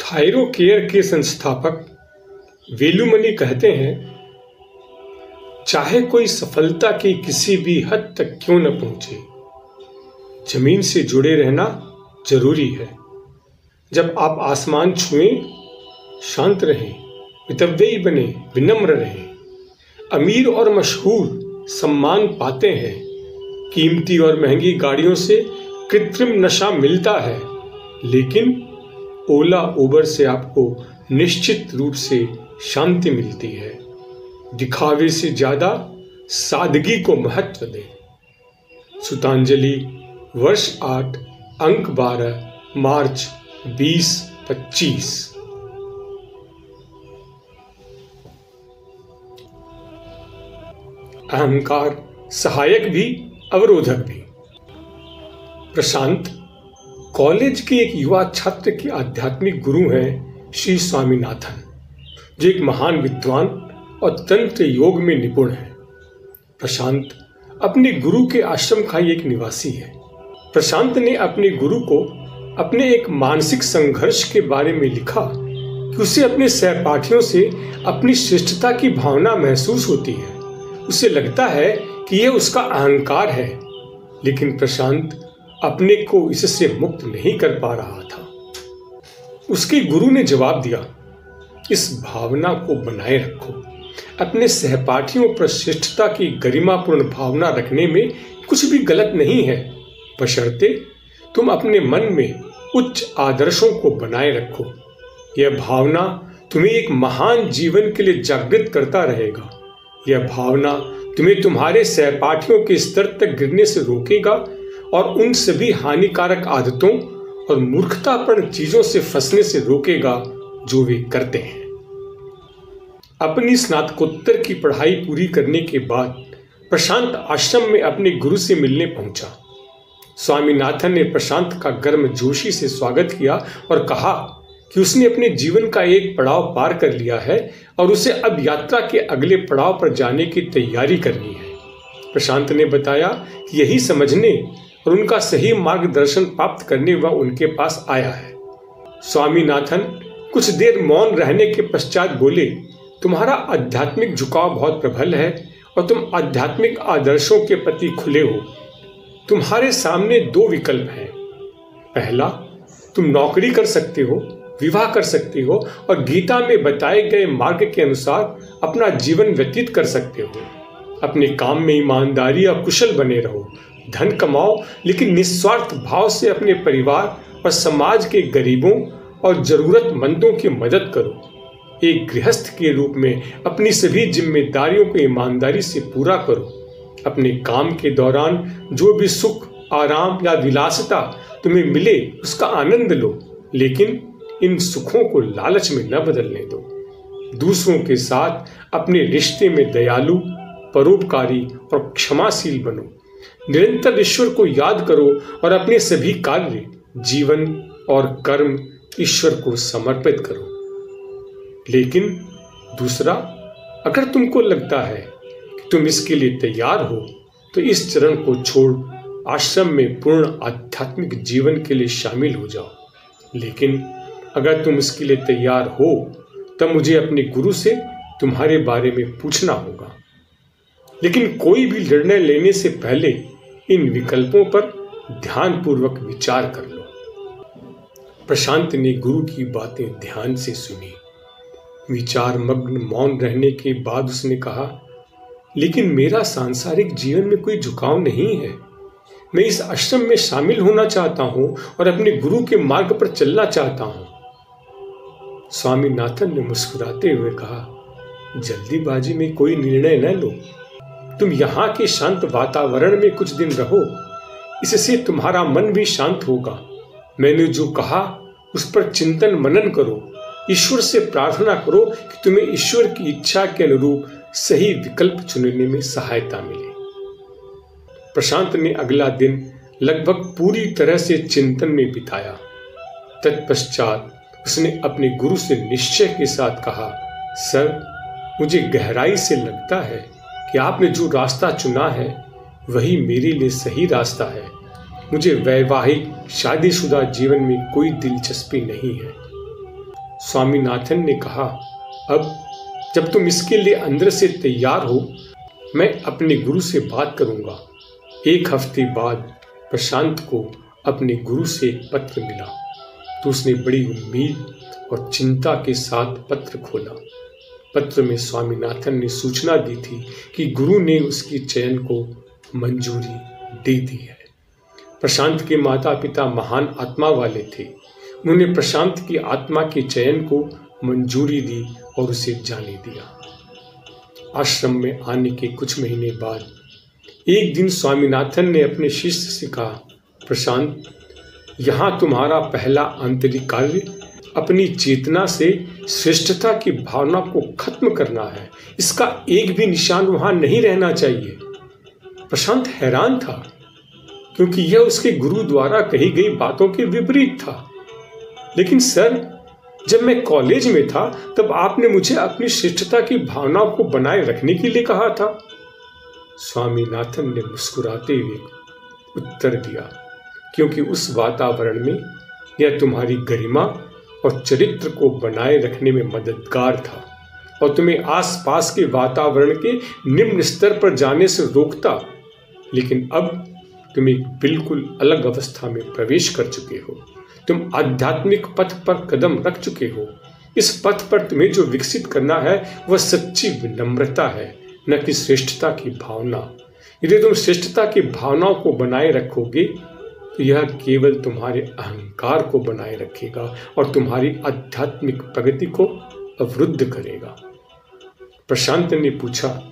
थायरोकेयर के संस्थापक वेलुमणि कहते हैं, चाहे कोई सफलता की किसी भी हद तक क्यों न पहुंचे, जमीन से जुड़े रहना जरूरी है। जब आप आसमान छुएं, शांत रहें, मितव्ययी बने, विनम्र रहें। अमीर और मशहूर सम्मान पाते हैं, कीमती और महंगी गाड़ियों से कृत्रिम नशा मिलता है, लेकिन ओला उबर से आपको निश्चित रूप से शांति मिलती है। दिखावे से ज्यादा सादगी को महत्व दें। सुतांजलि वर्ष 8 अंक 12 मार्च 2025। अहंकार सहायक भी अवरोधक भी। प्रशांत कॉलेज के एक युवा छात्र के आध्यात्मिक गुरु हैं श्री स्वामीनाथन, जो एक महान विद्वान और तंत्र योग में निपुण है। प्रशांत अपने गुरु के आश्रम का एक निवासी है। प्रशांत ने अपने गुरु को अपने एक मानसिक संघर्ष के बारे में लिखा कि उसे अपने सहपाठियों से अपनी श्रेष्ठता की भावना महसूस होती है। उसे लगता है कि यह उसका अहंकार है, लेकिन प्रशांत अपने को इससे मुक्त नहीं कर पा रहा था। उसके गुरु ने जवाब दिया, इस भावना को बनाए रखो। अपने सहपाठियों पर श्रेष्ठता की गरिमापूर्ण भावना रखने में कुछ भी गलत नहीं है, बशर्ते तुम अपने मन में उच्च आदर्शों को बनाए रखो। यह भावना तुम्हें एक महान जीवन के लिए जागृत करता रहेगा। यह भावना तुम्हें तुम्हारे सहपाठियों के स्तर तक गिरने से रोकेगा और उन सभी हानिकारक आदतों और मूर्खतापूर्ण चीजों से फंसने से रोकेगा जो वे करते हैं। अपनी स्नातकोत्तर की पढ़ाई पूरी करने के बाद प्रशांत आश्रम में अपने गुरु से मिलने पहुंचा। स्वामीनाथन ने प्रशांत का गर्मजोशी से स्वागत किया और कहा कि उसने अपने जीवन का एक पड़ाव पार कर लिया है और उसे अब यात्रा के अगले पड़ाव पर जाने की तैयारी करनी है। प्रशांत ने बताया कि यही समझने और उनका सही मार्गदर्शन प्राप्त करने वह उनके पास आया है। स्वामीनाथन कुछ देर मौन रहने के पश्चात बोले, तुम्हारा आध्यात्मिक झुकाव बहुत प्रबल है और तुम आध्यात्मिक आदर्शों के प्रति खुले हो। तुम्हारे सामने 2 विकल्प हैं। पहला, तुम नौकरी कर सकते हो, विवाह कर सकते हो और गीता में बताए गए मार्ग के अनुसार अपना जीवन व्यतीत कर सकते हो। अपने काम में ईमानदारी और कुशल बने रहो, धन कमाओ, लेकिन निस्वार्थ भाव से अपने परिवार और समाज के गरीबों और जरूरतमंदों की मदद करो। एक गृहस्थ के रूप में अपनी सभी जिम्मेदारियों को ईमानदारी से पूरा करो। अपने काम के दौरान जो भी सुख, आराम या विलासिता तुम्हें मिले उसका आनंद लो, लेकिन इन सुखों को लालच में न बदलने दो। दूसरों के साथ अपने रिश्ते में दयालु, परोपकारी और क्षमाशील बनो। निरंतर ईश्वर को याद करो और अपने सभी कार्य, जीवन और कर्म ईश्वर को समर्पित करो। लेकिन दूसरा, अगर तुमको लगता है कि तुम इसके लिए तैयार हो, तो इस चरण को छोड़ आश्रम में पूर्ण आध्यात्मिक जीवन के लिए शामिल हो जाओ। लेकिन अगर तुम इसके लिए तैयार हो, तब मुझे अपने गुरु से तुम्हारे बारे में पूछना होगा। लेकिन कोई भी निर्णय लेने से पहले इन विकल्पों पर ध्यानपूर्वक विचार कर लो। प्रशांत ने गुरु की बातें ध्यान से सुनी। विचार मग्न मौन रहने के बाद उसने कहा, लेकिन मेरा सांसारिक जीवन में कोई झुकाव नहीं है। मैं इस आश्रम में शामिल होना चाहता हूं और अपने गुरु के मार्ग पर चलना चाहता हूं। स्वामीनाथन ने मुस्कुराते हुए कहा, जल्दीबाजी में कोई निर्णय न लो। तुम यहाँ के शांत वातावरण में कुछ दिन रहो, इससे तुम्हारा मन भी शांत होगा। मैंने जो कहा उस पर चिंतन मनन करो। ईश्वर से प्रार्थना करो कि तुम्हें ईश्वर की इच्छा के अनुरूप सही विकल्प चुनने में सहायता मिले। प्रशांत ने अगला दिन लगभग पूरी तरह से चिंतन में बिताया। तत्पश्चात उसने अपने गुरु से निश्चय के साथ कहा, सर, मुझे गहराई से लगता है कि आपने जो रास्ता चुना है वही मेरे लिए सही रास्ता है। मुझे वैवाहिक शादीशुदा जीवन में कोई दिलचस्पी नहीं है। स्वामीनाथन ने कहा, अब जब तुम इसके लिए अंदर से तैयार हो, मैं अपने गुरु से बात करूंगा। 1 हफ्ते बाद प्रशांत को अपने गुरु से एक पत्र मिला तो उसने बड़ी उम्मीद और चिंता के साथ पत्र खोला। पत्र में स्वामीनाथन ने सूचना दी थी कि गुरु ने उसकी चयन को मंजूरी दे दी है। प्रशांत के माता पिता महान आत्मा वाले थे। उन्होंने प्रशांत की आत्मा के चयन को मंजूरी दी और उसे जाने दिया। आश्रम में आने के कुछ महीने बाद एक दिन स्वामीनाथन ने अपने शिष्य से कहा, प्रशांत, यहाँ तुम्हारा पहला आंतरिक कार्य अपनी चेतना से श्रेष्ठता की भावना को खत्म करना है। इसका एक भी निशान वहां नहीं रहना चाहिए। प्रशांत हैरान था क्योंकि यह उसके गुरु द्वारा कही गई बातों के विपरीत था। लेकिन सर, जब मैं कॉलेज में था तब आपने मुझे अपनी श्रेष्ठता की भावनाओं को बनाए रखने के लिए कहा था। स्वामीनाथन ने मुस्कुराते हुए उत्तर दिया, क्योंकि उस वातावरण में यह तुम्हारी गरिमा और चरित्र को बनाए रखने में मददगार था और तुम्हें आसपास के वातावरण के निम्न स्तर पर जाने से रोकता। लेकिन अब तुम एक बिल्कुल अलग अवस्था में प्रवेश कर चुके हो। तुम आध्यात्मिक पथ पर कदम रख चुके हो। इस पथ पर तुम्हें जो विकसित करना है वह सच्ची विनम्रता है, न कि श्रेष्ठता की भावना। यदि तुम श्रेष्ठता की भावनाओं को बनाए रखोगे तो यह केवल तुम्हारे अहंकार को बनाए रखेगा और तुम्हारी आध्यात्मिक प्रगति को अवरुद्ध करेगा। प्रशांत ने पूछा,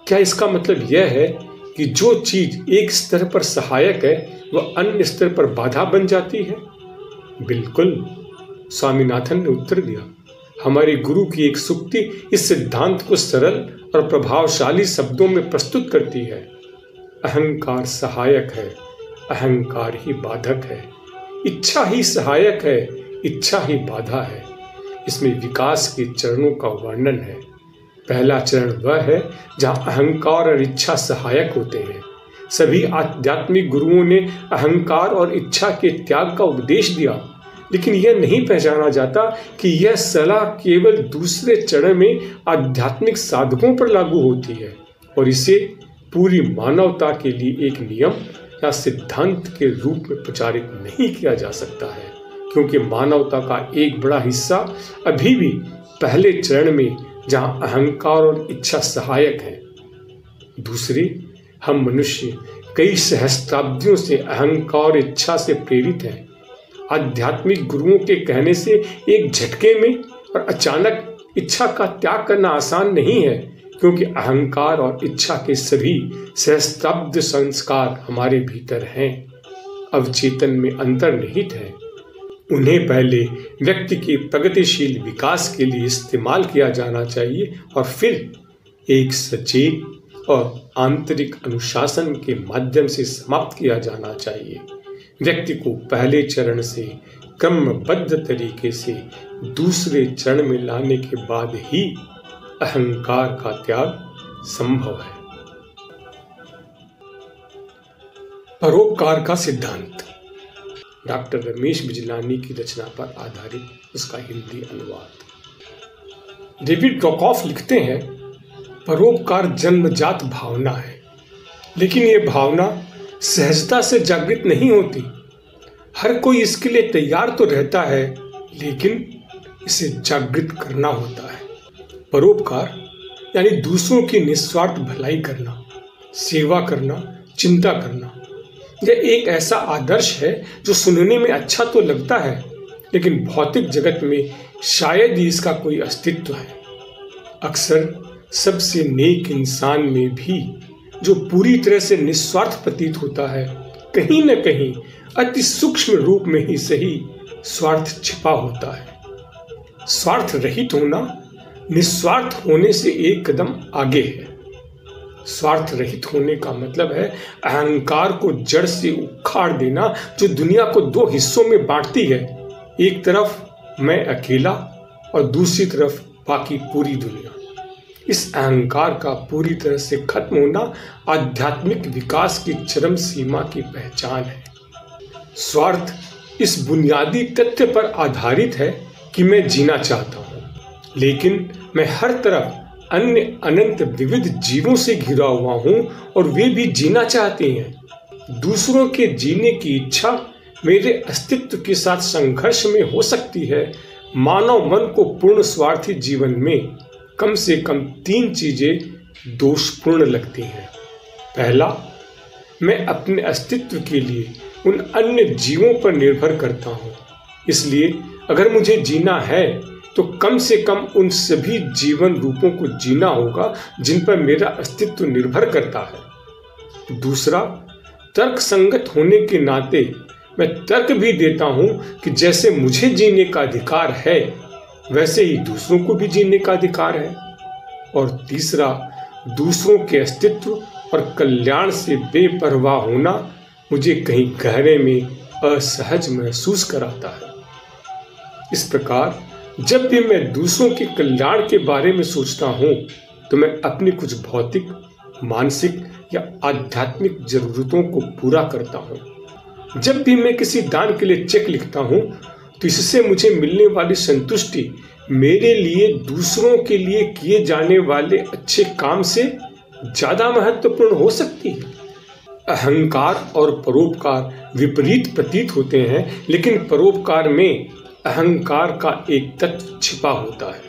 क्या इसका मतलब यह है कि जो चीज एक स्तर पर सहायक है वह अन्य स्तर पर बाधा बन जाती है? बिल्कुल, स्वामीनाथन ने उत्तर दिया। हमारे गुरु की एक सूक्ति इस सिद्धांत को सरल और प्रभावशाली शब्दों में प्रस्तुत करती है। अहंकार सहायक है, अहंकार ही बाधक है। इच्छा ही सहायक है, इच्छा ही बाधा है। इसमें विकास के चरणों का वर्णन है। पहला चरण वह है जहां अहंकार और इच्छा सहायक होते हैं। सभी आध्यात्मिक गुरुओं ने अहंकार और इच्छा के त्याग का उपदेश दिया, लेकिन यह नहीं पहचाना जाता कि यह सलाह केवल दूसरे चरण में आध्यात्मिक साधकों पर लागू होती है और इसे पूरी मानवता के लिए एक नियम या सिद्धांत के रूप में प्रचारित नहीं किया जा सकता है, क्योंकि मानवता का एक बड़ा हिस्सा अभी भी पहले चरण में जहां अहंकार और इच्छा सहायक है। दूसरे, हम मनुष्य कई सहस्त्राब्दियों से अहंकार और इच्छा से प्रेरित हैं। आध्यात्मिक गुरुओं के कहने से एक झटके में और अचानक इच्छा का त्याग करना आसान नहीं है, क्योंकि अहंकार और इच्छा के सभी सहस्त्राब्द संस्कार हमारे भीतर हैं, अवचेतन में अंतर्निहित हैं। उन्हें पहले व्यक्ति के प्रगतिशील विकास के लिए इस्तेमाल किया जाना चाहिए और फिर एक सचेत और आंतरिक अनुशासन के माध्यम से समाप्त किया जाना चाहिए। व्यक्ति को पहले चरण से क्रमबद्ध तरीके से दूसरे चरण में लाने के बाद ही अहंकार का त्याग संभव है। परोपकार का सिद्धांत, डॉक्टर रमेश बिजलानी की रचना पर आधारित उसका हिंदी अनुवाद। डेविड ड्रॉकॉफ लिखते हैं, परोपकार जन्मजात भावना है, लेकिन यह भावना सहजता से जागृत नहीं होती। हर कोई इसके लिए तैयार तो रहता है, लेकिन इसे जागृत करना होता है। परोपकार यानी दूसरों की निस्वार्थ भलाई करना, सेवा करना, चिंता करना। यह एक ऐसा आदर्श है जो सुनने में अच्छा तो लगता है, लेकिन भौतिक जगत में शायद ही इसका कोई अस्तित्व है। अक्सर सबसे नेक इंसान में भी जो पूरी तरह से निस्वार्थ प्रतीत होता है, कहीं न कहीं अति सूक्ष्म रूप में ही सही स्वार्थ छिपा होता है। स्वार्थ रहित होना निस्वार्थ होने से एक कदम आगे है। स्वार्थ रहित होने का मतलब है अहंकार को जड़ से उखाड़ देना, जो दुनिया को दो हिस्सों में बांटती है। एक तरफ मैं अकेला और दूसरी तरफ बाकी पूरी दुनिया। इस अहंकार का पूरी तरह से खत्म होना आध्यात्मिक विकास की चरम सीमा की पहचान है। स्वार्थ इस बुनियादी तथ्य पर आधारित है कि मैं जीना चाहता हूँ, लेकिन मैं हर तरफ अन्य अनंत विविध जीवों से घिरा हुआ हूँ और वे भी जीना चाहते हैं। दूसरों के जीने की इच्छा मेरे अस्तित्व के साथ संघर्ष में हो सकती है। मानव मन को पूर्ण स्वार्थी जीवन में कम से कम 3 चीजें दोषपूर्ण लगती हैं। पहला, मैं अपने अस्तित्व के लिए उन अन्य जीवों पर निर्भर करता हूँ, इसलिए अगर मुझे जीना है तो कम से कम उन सभी जीवन रूपों को जीना होगा जिन पर मेरा अस्तित्व निर्भर करता है। दूसरा, तर्क संगत होने के नाते मैं तर्क भी देता हूं कि जैसे मुझे जीने का अधिकार है वैसे ही दूसरों को भी जीने का अधिकार है। और तीसरा, दूसरों के अस्तित्व और कल्याण से बेपरवाह होना मुझे कहीं गहरे में असहज महसूस कराता है। इस प्रकार जब भी मैं दूसरों के कल्याण के बारे में सोचता हूँ तो मैं अपनी कुछ भौतिक, मानसिक या आध्यात्मिक जरूरतों को पूरा करता हूँ। जब भी मैं किसी दान के लिए चेक लिखता हूँ तो इससे मुझे मिलने वाली संतुष्टि मेरे लिए दूसरों के लिए किए जाने वाले अच्छे काम से ज्यादा महत्वपूर्ण हो सकती है। अहंकार और परोपकार विपरीत प्रतीत होते हैं, लेकिन परोपकार में अहंकार का एक तत्व छिपा होता है।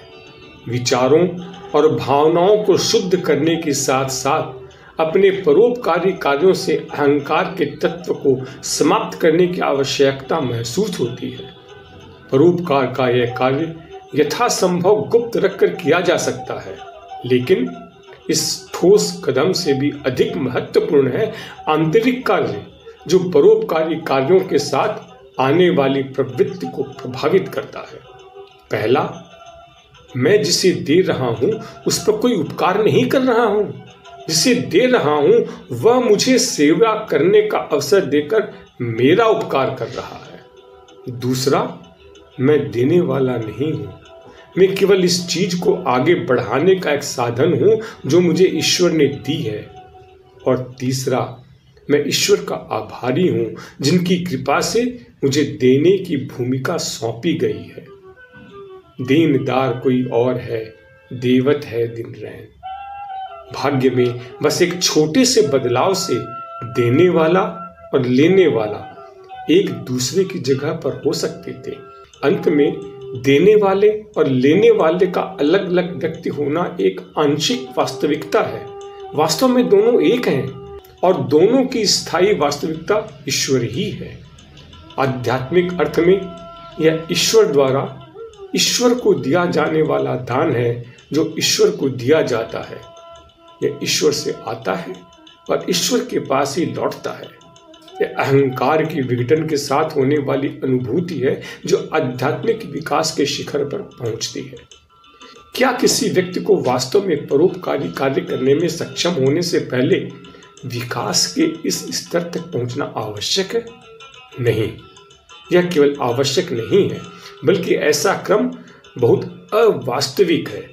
विचारों और भावनाओं को शुद्ध करने के साथ साथ अपने परोपकारी कार्यों से अहंकार के तत्व को समाप्त करने की आवश्यकता महसूस होती है। परोपकार का यह कार्य यथासंभव गुप्त रखकर किया जा सकता है, लेकिन इस ठोस कदम से भी अधिक महत्वपूर्ण है आंतरिक कार्य जो परोपकारी कार्यों के साथ आने वाली प्रवृत्ति को प्रभावित करता है। पहला, मैं जिसे दे रहा हूं उस पर कोई उपकार नहीं कर रहा हूं। जिसे दे रहा हूं वह मुझे सेवा करने का अवसर देकर मेरा उपकार कर रहा है। दूसरा, मैं देने वाला नहीं हूं, मैं केवल इस चीज को आगे बढ़ाने का एक साधन हूं जो मुझे ईश्वर ने दी है। और तीसरा, मैं ईश्वर का आभारी हूं जिनकी कृपा से मुझे देने की भूमिका सौंपी गई है। दीनदार कोई और है, देवत है दिन रैन। भाग्य में बस एक छोटे से बदलाव से देने वाला और लेने वाला एक दूसरे की जगह पर हो सकते थे। अंत में देने वाले और लेने वाले का अलग अलग व्यक्ति होना एक आंशिक वास्तविकता है। वास्तव में दोनों एक हैं और दोनों की स्थायी वास्तविकता ईश्वर ही है। आध्यात्मिक अर्थ में यह ईश्वर द्वारा ईश्वर को दिया जाने वाला दान है जो ईश्वर को दिया जाता है। यह ईश्वर से आता है और ईश्वर के पास ही लौटता है। यह अहंकार की विघटन के साथ होने वाली अनुभूति है जो आध्यात्मिक विकास के शिखर पर पहुंचती है। क्या किसी व्यक्ति को वास्तव में परोपकारी कार्य करने में सक्षम होने से पहले विकास के इस स्तर तक पहुंचना आवश्यक है? नहीं, यह केवल आवश्यक नहीं है बल्कि ऐसा क्रम बहुत अवास्तविक है।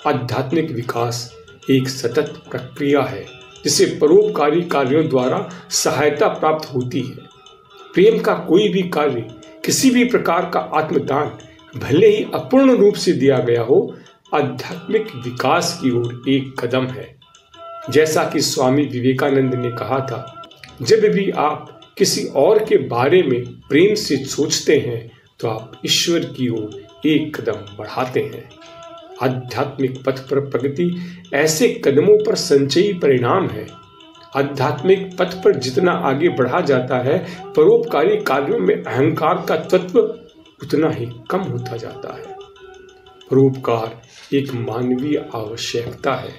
आध्यात्मिक विकास एक सतत प्रक्रिया है जिसे परोपकारी कार्यों द्वारा सहायता प्राप्त होती है। प्रेम का कोई भी कार्य, किसी भी प्रकार का आत्मदान भले ही अपूर्ण रूप से दिया गया हो, आध्यात्मिक विकास की ओर एक कदम है। जैसा कि स्वामी विवेकानंद ने कहा था, जब भी आप किसी और के बारे में प्रेम से सोचते हैं तो आप ईश्वर की ओर एक कदम बढ़ाते हैं। आध्यात्मिक पथ पर प्रगति ऐसे कदमों पर संचयी परिणाम है। आध्यात्मिक पथ पर जितना आगे बढ़ा जाता है, परोपकारी कार्यों में अहंकार का तत्व उतना ही कम होता जाता है। परोपकार एक मानवीय आवश्यकता है।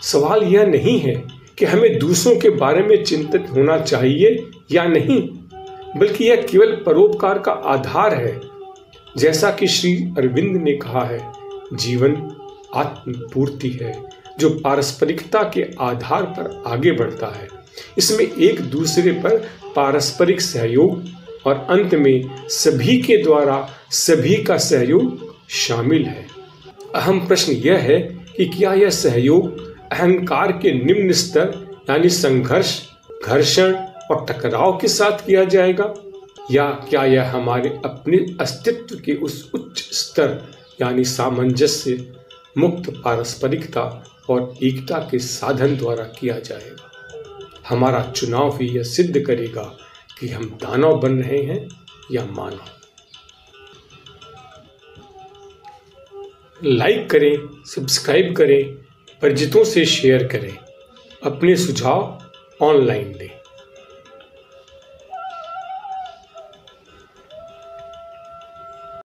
सवाल यह नहीं है कि हमें दूसरों के बारे में चिंतित होना चाहिए या नहीं, बल्कि यह केवल परोपकार का आधार है। जैसा कि श्री अरविंद ने कहा है, जीवन आत्मपूर्ति है जो पारस्परिकता के आधार पर आगे बढ़ता है। इसमें एक दूसरे पर पारस्परिक सहयोग और अंत में सभी के द्वारा सभी का सहयोग शामिल है। अहम प्रश्न यह है कि क्या यह सहयोग अहंकार के निम्न स्तर यानी संघर्ष, घर्षण और टकराव के साथ किया जाएगा या क्या यह हमारे अपने अस्तित्व के उस उच्च स्तर यानी सामंजस्य, मुक्त पारस्परिकता और एकता के साधन द्वारा किया जाएगा? हमारा चुनाव ही यह सिद्ध करेगा कि हम दानव बन रहे हैं या मानव। लाइक करें, सब्सक्राइब करें, परिचितों से शेयर करें, अपने सुझाव ऑनलाइन दें।